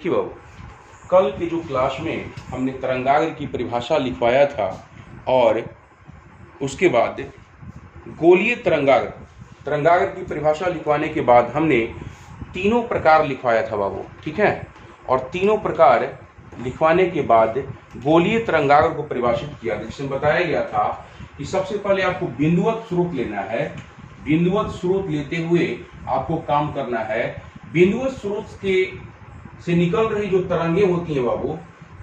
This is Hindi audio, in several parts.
देखिए बाबू, कल के जो क्लास में हमने तरंगाग्र की परिभाषा लिखवाया था और उसके बाद गोलीय तरंगाग्र की परिभाषा लिखवाने के बाद हमने तीनों प्रकार लिखवाया था बाबू, ठीक है। और तीनों प्रकार लिखवाने के बाद गोलीय तरंगाग्र को परिभाषित किया, जिसमें बताया गया था कि सबसे पहले आपको बिंदुवत स्रोत लेना है। बिंदुवत स्रोत लेते हुए आपको काम करना है। बिंदुवत स्रोत से निकल रही जो तरंगे होती हैं बाबू,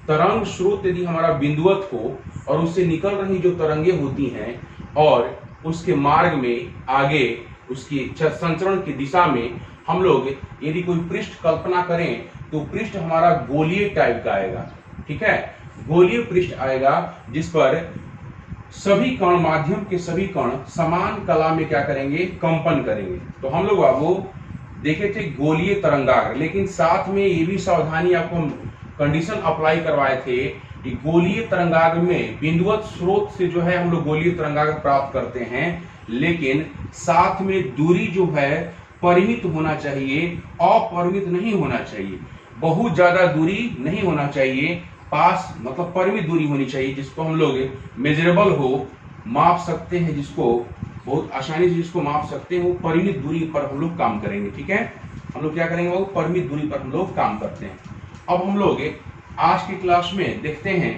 तरंग स्रोत यदि हमारा बिंदुवत हो और उससे निकल रही जो तरंगे होती हैं और उसके मार्ग में आगे उसकी संचरण की दिशा में हम लोग यदि कोई पृष्ठ कल्पना करें तो पृष्ठ हमारा गोलीय टाइप का आएगा, ठीक है। गोलीय पृष्ठ आएगा जिस पर सभी कण, माध्यम के सभी कण समान कला में क्या करेंगे, कंपन करेंगे। तो हम लोग बाबू देखे थे गोलीय तरंगाग्र, लेकिन साथ में ये भी सावधानी आपको हम कंडीशन अप्लाई करवाए थे कि गोलीय तरंगाग्र में बिंदुवत स्रोत से जो है हम लोग गोलीय तरंगाग्र प्राप्त करते हैं, लेकिन साथ में दूरी जो है परिमित होना चाहिए, अपरिमित नहीं होना चाहिए। बहुत ज्यादा दूरी नहीं होना चाहिए, पास मतलब परिमित दूरी होनी चाहिए, जिसको हम लोग मेजरेबल हो, माप सकते हैं, जिसको बहुत आसानी से जिसको माप सकते हैं, वो परिमित दूरी पर हम लोग काम करेंगे, ठीक है। हम लोग क्या करेंगे वो परिमित दूरी पर हम लोग काम करते हैं। अब हम लोग आज की क्लास में देखते हैं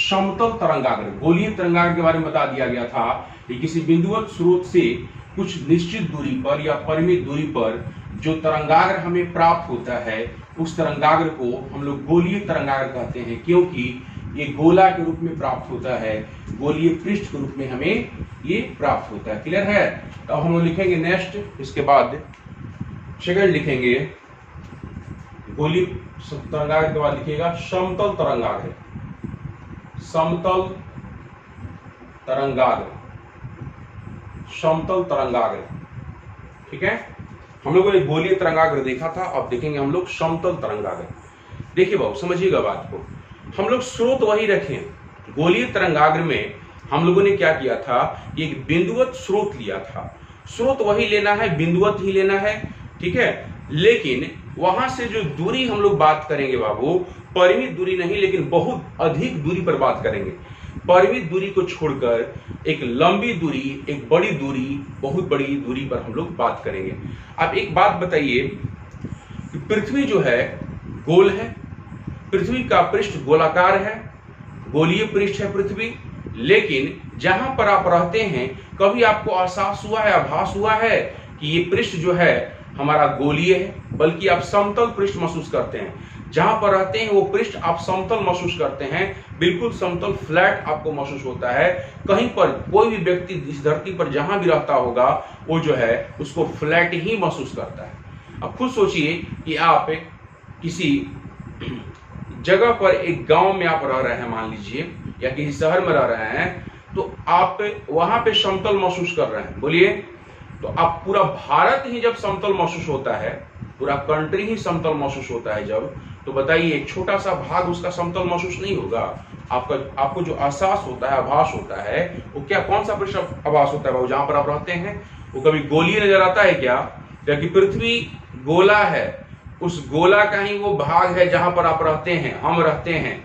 समतल तरंगाग्र। गोलीय तरंगाग्र के बारे में बता दिया गया था कि किसी बिंदुवत स्रोत से कुछ निश्चित दूरी पर या परिमित दूरी पर जो तरंगाग्र हमें प्राप्त होता है, उस तरंगाग्र को हम लोग गोलीय तरंगाग्र कहते हैं, क्योंकि ये गोला के रूप में प्राप्त होता है, गोलीय पृष्ठ के रूप में हमें ये प्राप्त होता है। क्लियर है? तो हम लोग लिखेंगे नेक्स्ट, इसके बाद सेकंड लिखेंगे गोलीय तरंगाग्र के बाद लिखिएगा समतल तरंगाग्र। समतल तरंगाग्र, समतल तरंगाग्र, ठीक है। हम लोगों ने गोलीय तरंगाग्र देखा था, अब देखेंगे हम लोग समतल तरंगाग्र। देखिए बाबू समझिएगा बात को, हम लोग स्रोत वही रखें। गोलीय तरंगाग्र में हम लोगों ने क्या किया था, एक बिंदुवत स्रोत लिया था। स्रोत वही लेना है, बिंदुवत ही लेना है, ठीक है। लेकिन वहां से जो दूरी हम लोग बात करेंगे बाबू, परिमित दूरी नहीं, लेकिन बहुत अधिक दूरी पर बात करेंगे। परिमित दूरी को छोड़कर एक लंबी दूरी, एक बड़ी दूरी, बहुत बड़ी दूरी पर हम लोग बात करेंगे। अब एक बात बताइए कि पृथ्वी जो है गोल है, पृथ्वी का पृष्ठ गोलाकार है, गोलीय पृष्ठ है पृथ्वी, लेकिन जहां पर आप रहते हैं कभी आपको एहसास हुआ है, आभास हुआ है कि ये पृष्ठ जो है हमारा गोलीय है, बल्कि आप समतल पृष्ठ महसूस करते हैं। जहां पर रहते हैं वो पृष्ठ आप समतल महसूस करते हैं, बिल्कुल समतल फ्लैट आपको महसूस होता है। कहीं पर कोई भी व्यक्ति इस धरती पर जहां भी रहता होगा वो जो है उसको फ्लैट ही महसूस करता है। अब खुद सोचिए कि आप किसी जगह पर, एक गांव में आप रह रहे हैं मान लीजिए, या किसी शहर में रह रहे हैं, तो आप वहां पे समतल महसूस कर रहे हैं। बोलिए, तो आप पूरा भारत ही जब समतल महसूस होता है, पूरा कंट्री ही समतल महसूस होता है जब, तो बताइए एक छोटा सा भाग उसका समतल महसूस नहीं होगा। आपको जो एहसास होता है, आभास होता है, वो क्या, कौन सा पृष्ठ आभास होता है जहां पर आप रहते हैं? वो कभी गोलीय नजर आता है क्या? क्योंकि पृथ्वी गोला है, उस गोला का ही वो भाग है जहां पर आप रहते हैं, हम रहते हैं,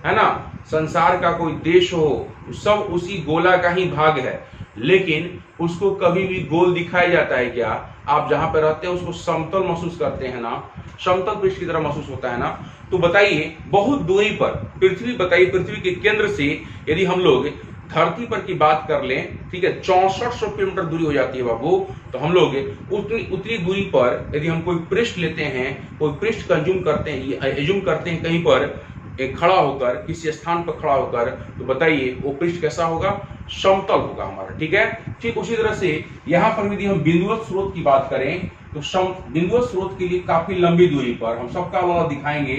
है ना। संसार का कोई देश हो, सब उसी गोला का ही भाग है, लेकिन उसको कभी भी गोल दिखाया जाता है क्या? आप जहां पर रहते हैं उसको समतल महसूस करते हैं ना, समतल पृष्ठ की तरह महसूस होता है ना। तो बताइए बहुत दूरी पर पृथ्वी, बताइए पृथ्वी के केंद्र से यदि हम लोग धरती पर की बात कर लें, ठीक है, 6400 किलोमीटर दूरी हो जाती है बाबू। तो हम लोग उतनी दूरी पर यदि हम कोई पृष्ठ लेते हैं, कोई पृष्ठ कंज्यूम करते हैं, एज्यूम करते हैं कहीं पर खड़ा होकर, किसी स्थान पर खड़ा होकर, तो बताइए वो पृष्ठ कैसा होगा? समतल होगा हमारा, ठीक है। ठीक उसी तरह से यहाँ पर यदि हम बिंदुवत स्रोत की बात करें तो बिंदुवत स्रोत के लिए काफी लंबी दूरी पर हम सबका वाला दिखाएंगे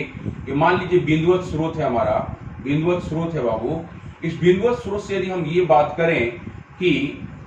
कि मान लीजिए बिंदुवत स्रोत है हमारा, बिंदुवत स्रोत है बाबू। इस बिंदुवत स्रोत से यदि हम ये बात करें कि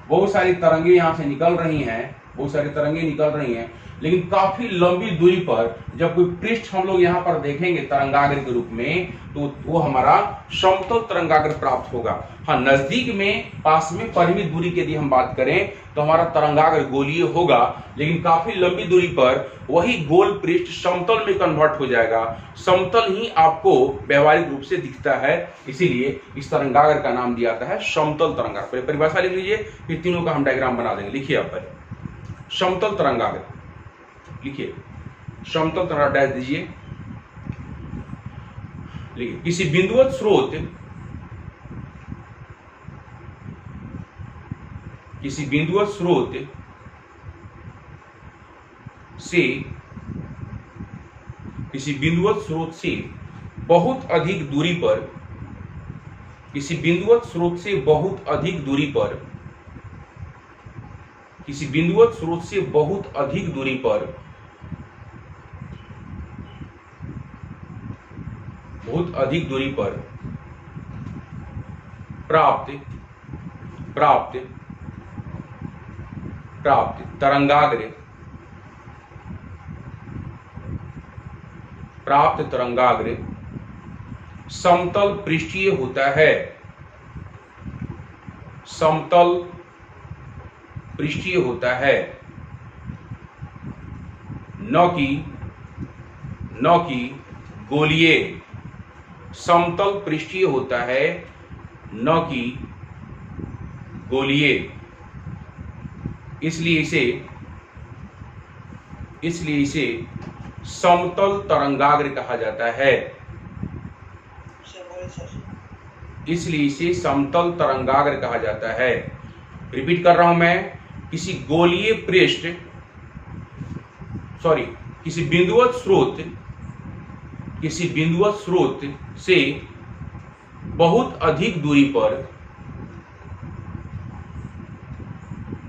बहुत सारी तरंगे यहाँ से निकल रही हैं, बहुत सारी तरंगे निकल रही हैं, लेकिन काफी लंबी दूरी पर जब कोई पृष्ठ हम लोग यहाँ पर देखेंगे तरंगाग्र के रूप में, तो वो हमारा समतल तरंगाग्र प्राप्त होगा। हाँ, नजदीक में पास में परिमित दूरी की यदि हम बात करें तो हमारा तरंगाग्र गोलीय होगा, लेकिन काफी लंबी दूरी पर वही गोल पृष्ठ समतल में कन्वर्ट हो जाएगा। समतल ही आपको व्यवहारिक रूप से दिखता है, इसीलिए इस तरंगाग्र का नाम दिया जाता है समतल तरंगाग्र। परिभाषा लिख लीजिए, फिर तीनों का हम डायग्राम बना देंगे। लिखिए आप पहले समतल तरंगाग्र, लिखिए समतल तरंगाग्र डैश दीजिए। लिखिए किसी बिंदुवत स्रोत, किसी बिंदुवत स्रोत से, किसी बिंदुवत स्रोत से बहुत अधिक दूरी पर, किसी बिंदुवत स्रोत से बहुत अधिक दूरी पर, किसी बिंदुवत स्रोत से बहुत अधिक दूरी पर, बहुत अधिक दूरी पर प्राप्त तरंगाग्र, प्राप्त तरंगाग्र समतल पृष्ठीय होता है, समतल पृष्ठीय होता है, न कि गोलीय। समतल पृष्ठीय होता है, न कि गोलीय। इसलिए इसे समतल तरंगाग्र कहा जाता है। इसलिए इसे समतल तरंगाग्र कहा जाता है। रिपीट कर रहा हूं मैं, किसी गोलीय पृष्ठ, सॉरी, किसी बिंदुवत स्रोत से बहुत अधिक दूरी पर,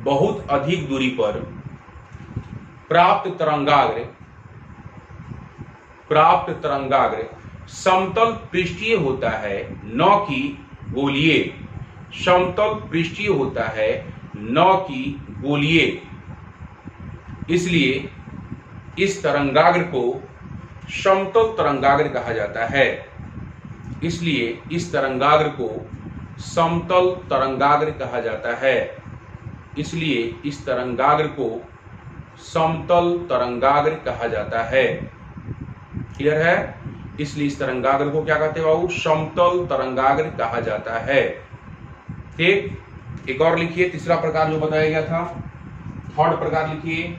बहुत अधिक दूरी पर प्राप्त तरंगाग्र समतल पृष्ठीय होता है, न कि गोलीय। समतल पृष्ठीय होता है, न कि गोलीय। इसलिए इस तरंगाग्र को समतल तरंगाग्र कहा जाता है। इसलिए इस तरंगाग्र को समतल तरंगाग्र कहा जाता है। इसलिए इस तरंगाग्र को समतल तरंगाग्र कहा जाता है। क्लियर है? इसलिए इस तरंगाग्र को क्या कहते हैं बाबू? समतल तरंगाग्र कहा जाता है। ठीक, एक और लिखिए, तीसरा प्रकार जो बताया गया था, थर्ड प्रकार लिखिए,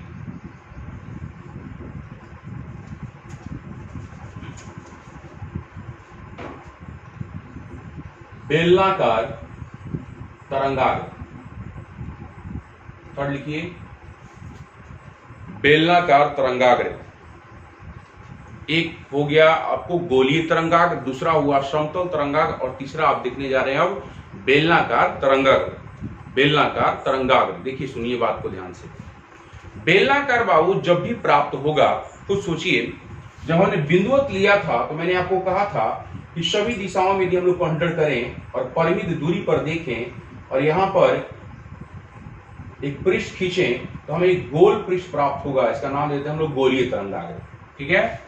बेलनाकार तरंगाग्र। थर्ड लिखिए, बेलनाकार तरंगाग्र। एक हो गया आपको गोलीय तरंगाग्र, दूसरा हुआ समतल तरंगाग्र, और तीसरा आप देखने जा रहे हैं अब बेलनाकार तरंगाग्र। बेलनाकार तरंगाग्र, देखिए सुनिए बात को ध्यान से। बेलनाकार बाबू जब भी प्राप्त होगा, तो सोचिए जब हमने बिंदुवत लिया था तो मैंने आपको कहा था कि सभी दिशाओं में यदि हम लोग कंसिडर करें और परिमित दूरी पर देखें और यहां पर एक पृष्ठ खींचें तो हमें एक गोल पृष्ठ प्राप्त होगा। इसका नाम देते हैं हम लोग गोलीय तरंगाग्र। ठीक है,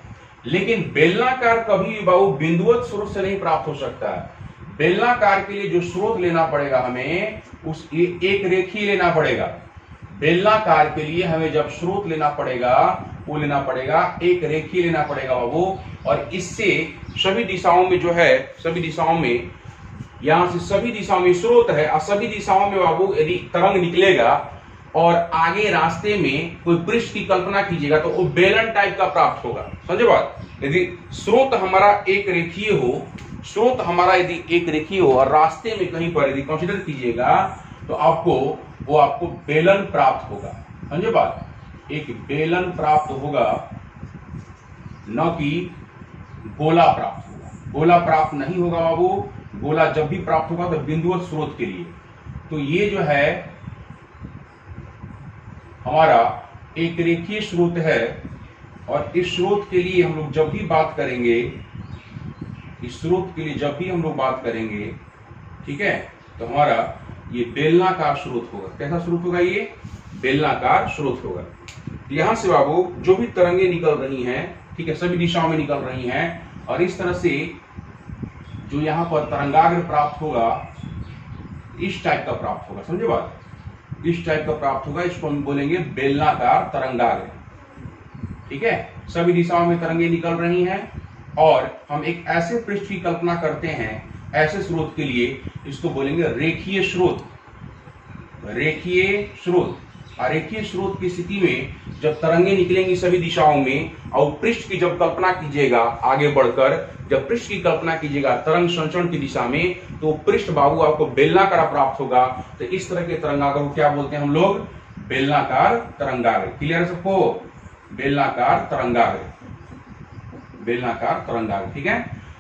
लेकिन बेलनाकार कभी भी बाबू बिंदुवत स्रोत से नहीं प्राप्त हो सकता है। बेलनाकार के लिए जो स्रोत लेना पड़ेगा हमें, उस एक रेखीय लेना पड़ेगा। बेलनाकार के लिए हमें जब स्रोत लेना पड़ेगा, वो लेना पड़ेगा एक रेखीय लेना पड़ेगा बाबू, और इससे सभी दिशाओं में जो है, सभी दिशाओं में, यहां से सभी दिशाओं में स्रोत है और सभी दिशाओं में बाबू यदि तरंग निकलेगा और आगे रास्ते में कोई पृष्ठ की कल्पना कीजिएगा तो वो बेलन टाइप का प्राप्त होगा। समझे बात? यदि स्रोत हमारा एक रेखीय हो, स्रोत हमारा यदि एक रेखीय हो और रास्ते में कहीं पर यदि कंसीडर कीजिएगा तो आपको बेलन प्राप्त होगा। समझे बात? एक बेलन प्राप्त होगा, न कि गोला प्राप्त होगा। गोला प्राप्त नहीं होगा बाबू। गोला जब भी प्राप्त होगा तो बिंदुवत स्रोत के लिए। तो ये जो है हमारा एक रेखीय स्रोत है, और इस स्रोत के लिए हम लोग जब भी बात करेंगे, इस स्रोत के लिए जब भी हम लोग बात करेंगे, ठीक है, तो हमारा ये बेलनाकार स्रोत होगा। कैसा स्रोत होगा? ये बेलनाकार स्रोत होगा। यहां से बाबू जो भी तरंगे निकल रही हैं, ठीक है, सभी दिशाओं में निकल रही हैं, और इस तरह से जो यहाँ पर तरंगाग्र प्राप्त होगा, इस टाइप का प्राप्त होगा, समझे बात, इस टाइप का प्राप्त होगा, इसको हम बोलेंगे बेलनाकार तरंगाग्र। ठीक है, सभी दिशाओं में तरंगे निकल रही हैं और हम एक ऐसे पृष्ठ की कल्पना करते हैं ऐसे स्रोत के लिए, इसको बोलेंगे रेखीय स्रोत। रेखीय स्रोत, और रेखीय स्रोत की स्थिति में जब तरंगे निकलेंगी सभी दिशाओं में, और पृष्ठ की जब कल्पना कीजिएगा आगे बढ़कर, जब पृष्ठ की कल्पना कीजिएगा तरंग संचरण की दिशा में, तो पृष्ठ बाबू आपको बेलनाकार प्राप्त होगा। तो इस तरह के तरंगाग्र को क्या बोलते हैं हम लोग? बेलनाकार तरंगाग्र। क्लियर है सबको? बेलनाकार तरंगाग्र, बेलनाकार तरंगाग्र। ठीक है,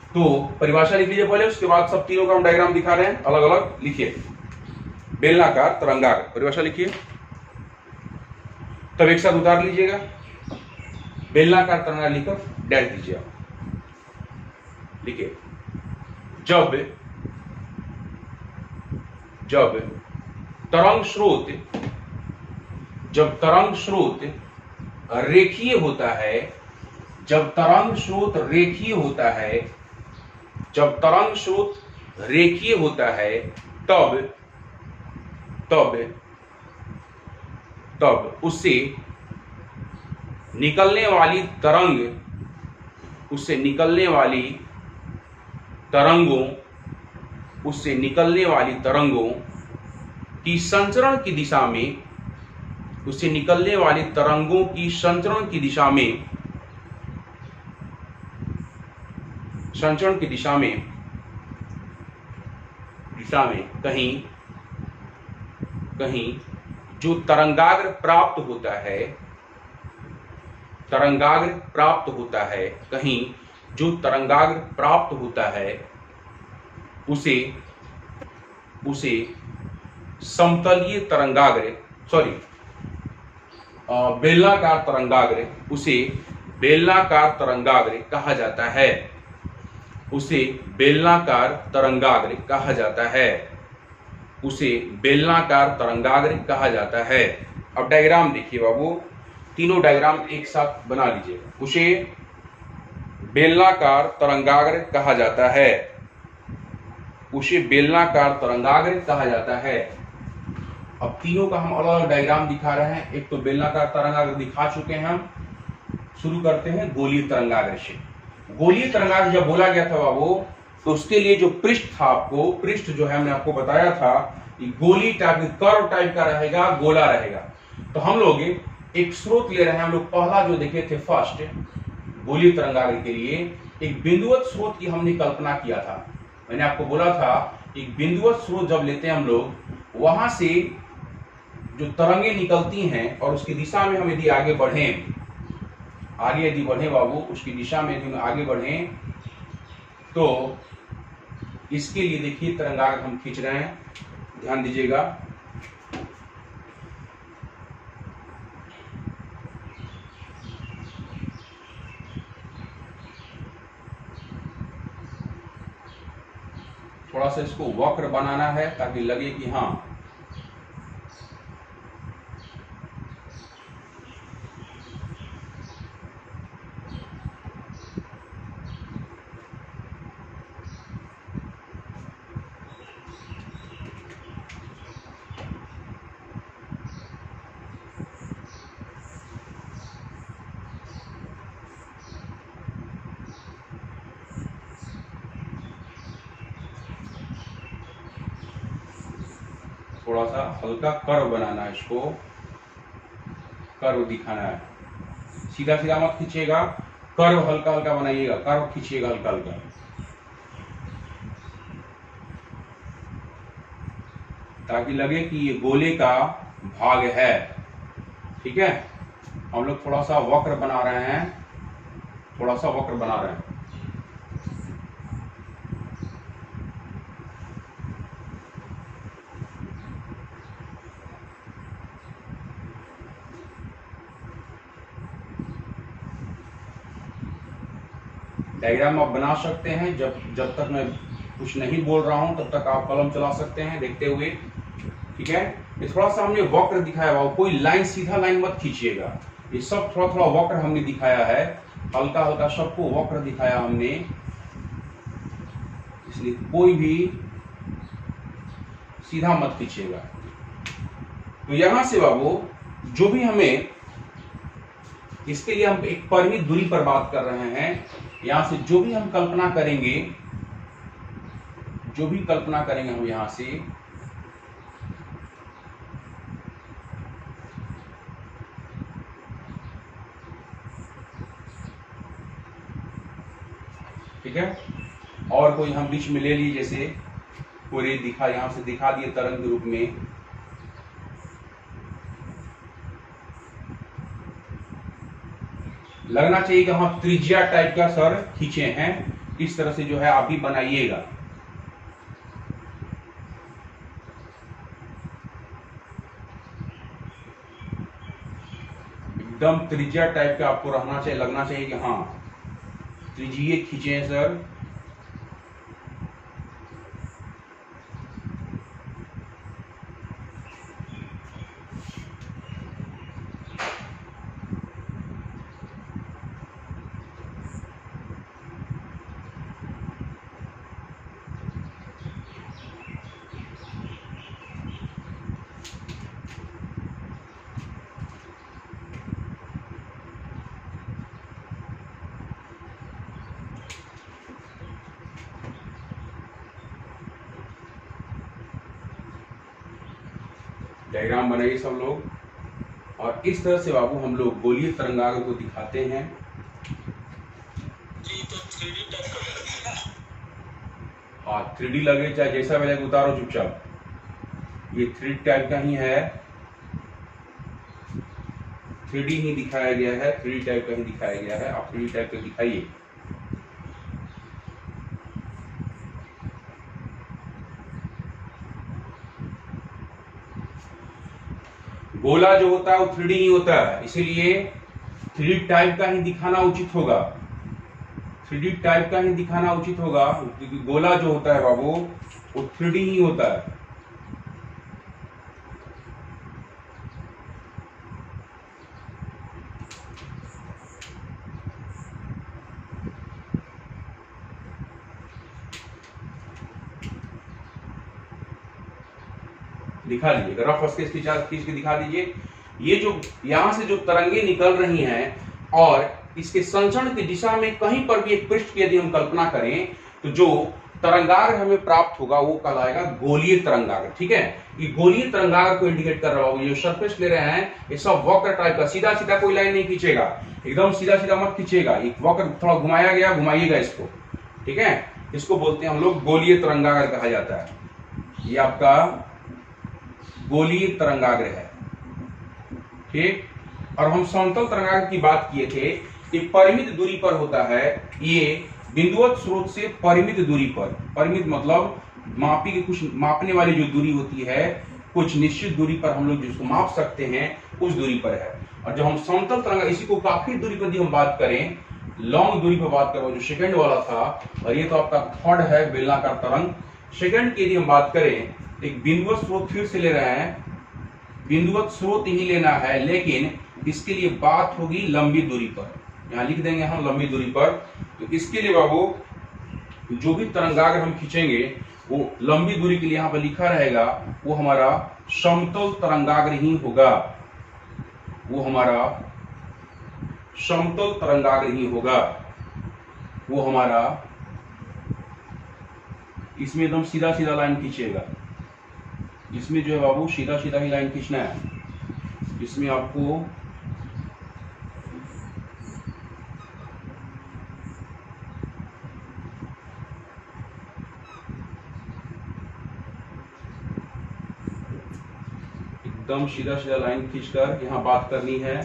तो परिभाषा लिख लीजिए पहले, उसके बाद सब तीनों का हम डायग्राम दिखा रहे हैं, अलग अलग लिखिए। बेलनाकार तरंगाग्र परिभाषा लिखिए, तब एक साथ उतार लीजिएगा। बेलनाकार तरंगाग्र लिखकर डैश दीजिए आप, लिखिए। जब तरंग स्रोत रेखीय होता है, जब तरंग स्रोत रेखीय होता है, जब तरंग स्रोत रेखीय होता है, तब उससे निकलने वाली तरंगों की संचरण की दिशा में, उससे निकलने वाली तरंगों की संचरण की दिशा में, संचरण की दिशा में कहीं जो तरंगाग्र प्राप्त होता है, उसे समतलीय तरंगाग्र, बेलनाकार तरंगाग्र, उसे बेलनाकार तरंगाग्र कहा जाता है। उसे बेलनाकार तरंगाग्र कहा जाता है। उसे बेलनाकार तरंगाग्र कहा जाता है। अब डायग्राम देखिए बाबू, तीनों डायग्राम एक साथ बना लीजिए। उसे बेलनाकार तरंगाग्र कहा जाता है। उसे बेलनाकार तरंगाग्र कहा जाता है। अब तीनों का हम अलग अलग डायग्राम दिखा रहे हैं। एक तो बेलनाकार तरंगाग्र दिखा चुके हैं हम। शुरू करते हैं गोलीय तरंगाग्र से। गोलीय तरंगाग्र जब बोला गया था बाबू, तो उसके लिए जो पृष्ठ था, आपको पृष्ठ जो है हमने आपको बताया था कि गोली टाइप, कर्व टाइप का रहेगा, गोला रहेगा। तो हम लोग एक स्रोत ले रहे हैं। हम लोग पहला जो देखे थे फर्स्ट गोलीय तरंगाग्र के लिए एक बिंदुवत स्रोत की हमने कल्पना किया था। मैंने आपको बोला था एक बिंदुवत स्रोत जब लेते हैं हम लोग, वहां से जो तरंगे निकलती हैं और उसकी दिशा में हम यदि आगे बढ़े बाबू, उसकी दिशा में यदि हम आगे बढ़े, तो इसके लिए देखिए तरंगाग्र हम खींच रहे हैं, ध्यान दीजिएगा। थोड़ा सा इसको वक्र बनाना है ताकि लगे कि हाँ थोड़ा सा हल्का कर्व बनाना है, इसको कर्व दिखाना है। सीधा सीधा मत खींचिएगा, कर्व हल्का हल्का बनाइएगा, कर्व खींचिएगा हल्का हल्का, ताकि लगे कि ये गोले का भाग है। ठीक है, हम लोग थोड़ा सा वक्र बना रहे हैं, थोड़ा सा वक्र बना रहे हैं। डायग्राम आप बना सकते हैं। जब तक मैं कुछ नहीं बोल रहा हूं तब तक आप कलम चला सकते हैं देखते हुए। ठीक है, ये थोड़ा सा हमने वक्र दिखाया हुआ, कोई लाइन सीधा लाइन मत खींचिएगा। ये सब थोड़ा थोड़ा वक्र हमने दिखाया है, हल्का हल्का सबको वक्र दिखाया हमने, इसलिए कोई भी सीधा मत खींचेगा। तो यहां से बाबू जो भी हमें, इसके लिए हम एक परिमित दूरी पर बात कर रहे हैं, यहां से जो भी हम कल्पना करेंगे, जो भी कल्पना करेंगे हम यहां से, ठीक है, और कोई हम बीच में ले लिए, जैसे पूरे दिखा, यहां से दिखा दिए तरंग के रूप में, लगना चाहिए कि हम त्रिज्या टाइप का सर खींचे हैं, इस तरह से जो है आप भी बनाइएगा। एकदम त्रिज्या टाइप का आपको रहना चाहिए, लगना चाहिए कि हाँ त्रिज्यीय खींचे हैं सर। डायग्राम बनाइए सब लोग, और इस तरह से बाबू हम लोग गोलीय तरंगाग्र को दिखाते हैं। जी तो 3D टाइप का लगेगा। हाँ 3D लगे, चाहे जैसा भी लगे उतारो चुपचाप, ये 3D टाइप का ही है, 3D ही दिखाया गया है, 3D टाइप का ही दिखाया गया है, आप 3D टाइप का दिखाइए। गोला जो होता है वो 3D ही होता है, इसीलिए 3D टाइप का ही दिखाना उचित होगा, 3D टाइप का ही दिखाना उचित होगा, क्योंकि गोला जो होता है बाबू वो 3D ही होता है। दिखा लीजिए, रफ स्केच खींच के दिखा दीजिए। ये जो यहां से जो तरंगे निकल रही हैं और इसके संचरण की दिशा में कहीं पर भी एक पृष्ठ की यदि हम कल्पना करें, तो जो तरंगाग्र हमें प्राप्त होगा वो कहलाएगा गोलीय तरंगाग्र। ठीक है, ये गोलीय तरंगाग्र को इंडिकेट कर रहा होगा। ये सरफेस ले रहे हैं ये सब वक्र टाइप का, सीधा सीधा कोई लाइन नहीं खींचेगा, एकदम सीधा सीधा मत खींचेगा, एक वक्र थोड़ा घुमाया गया, घुमाइएगा इसको। ठीक है, इसको बोलते हैं हम लोग गोलीय तरंगाग्र कहा जाता है। ये आपका गोलीय तरंगाग्र है। ठीक, और हम समतल तरंगाग्र की बात किए थे कि परिमित दूरी पर होता है, ये बिंदुवत स्रोत से परिमित दूरी पर, परिमित मतलब मापी की कुछ मापने वाली जो दूरी होती है, कुछ निश्चित दूरी पर हम लोग जिसको माप सकते हैं उस दूरी पर है। और जब हम समतल तरंग, इसी को काफी दूरी पर यदि हम बात करें, लॉन्ग दूरी पर बात करें, जो सेकंड वाला था, और ये तो आपका थर्ड है बेलनाकार तरंग। सेकंड की यदि हम बात करें, एक बिंदुवत स्रोत फिर से ले रहे हैं, बिंदुवत स्रोत ही लेना है, लेकिन इसके लिए बात होगी लंबी दूरी पर, यहां लिख देंगे हम लंबी दूरी पर। तो इसके लिए बाबू जो भी तरंगाग्र हम खींचेंगे वो लंबी दूरी के लिए यहां पर लिखा रहेगा, वो हमारा समतल तरंगाग्र ही होगा, वो हमारा समतल तरंगाग्र ही होगा, वो हमारा, इसमें एकदम सीधा सीधा लाइन खींचेगा, जिसमें जो है बाबू सीधा सीधा ही लाइन खींचना है, इसमें आपको एकदम सीधा सीधा लाइन खींचकर यहां बात करनी है।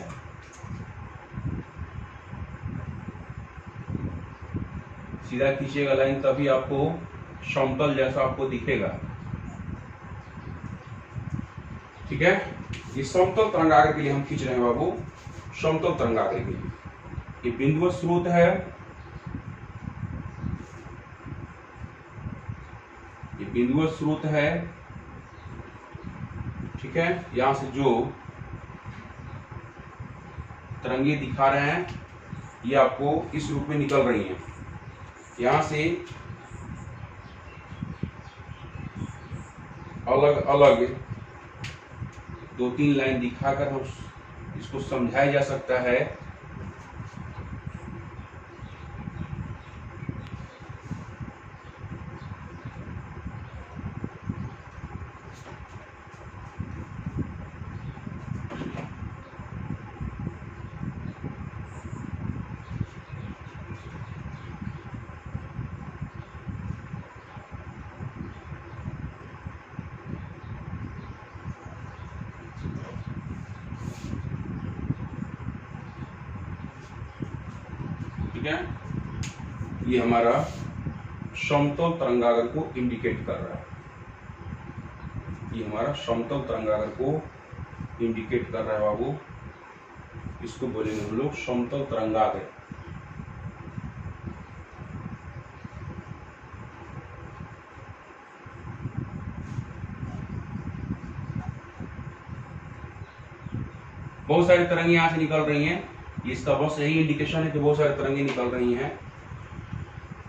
सीधा खींचेगा लाइन तभी आपको समतल जैसा आपको दिखेगा। ठीक है, ये समतल तरंगाग्र के लिए हम खींच रहे हैं बाबू, समतल तरंगाग्र के लिए। ये बिंदुवत स्रोत है, ये बिंदुवत स्रोत है। ठीक है, यहां से जो तरंगे दिखा रहे हैं, ये आपको इस रूप में निकल रही हैं। यहाँ से अलग अलग 2-3 लाइन दिखाकर हम इसको समझाया जा सकता है। ठीक है, ये हमारा समतल तरंगागर को इंडिकेट कर रहा है। ये हमारा समतल तरंगागर को इंडिकेट कर रहा है बाबू। इसको बोलेंगे हम लोग समतल तरंगागर। बहुत सारी तरंगे यहाँ से निकल रही हैं, इसका बस यही इंडिकेशन है कि बहुत सारी तरंगे निकल रही हैं।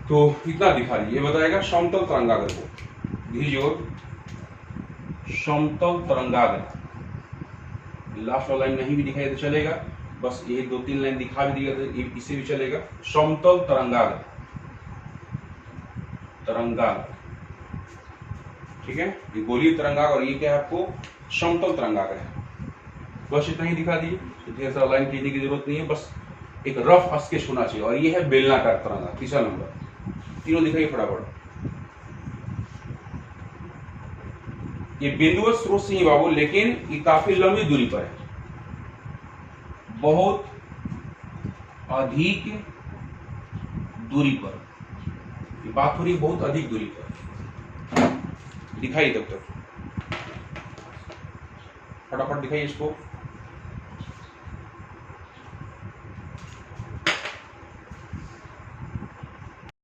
तो इतना दिखा लीजिए, बताएगा समतल तरंगागर को। धीजोर समतल तरंगागर, लास्ट वाला लाइन नहीं भी दिखाई तो चलेगा, बस ये 2-3 लाइन दिखा भी दिया तो इससे भी चलेगा। समतल तरंगागर, तरंगागर, ठीक है। ये गोलीय तरंगागर और ये क्या है आपको समतल तरंगागर है। बस इतना ही दिखा दीजिए, ढेर सारा लाइन खींचने की जरूरत नहीं है, बस एक रफ स्केच होना चाहिए। और ये है बेलनाकार तरंगा, तीसरा नंबर। तीनों दिखाइए फटाफट। ये बिंदुवत स्रोत से ही बाबू, लेकिन ये काफी लंबी दूरी पर है, बहुत अधिक दूरी पर। ये बात हो रही है बहुत अधिक दूरी पर। दिखाइए तब तक फटाफट दिखाइए इसको।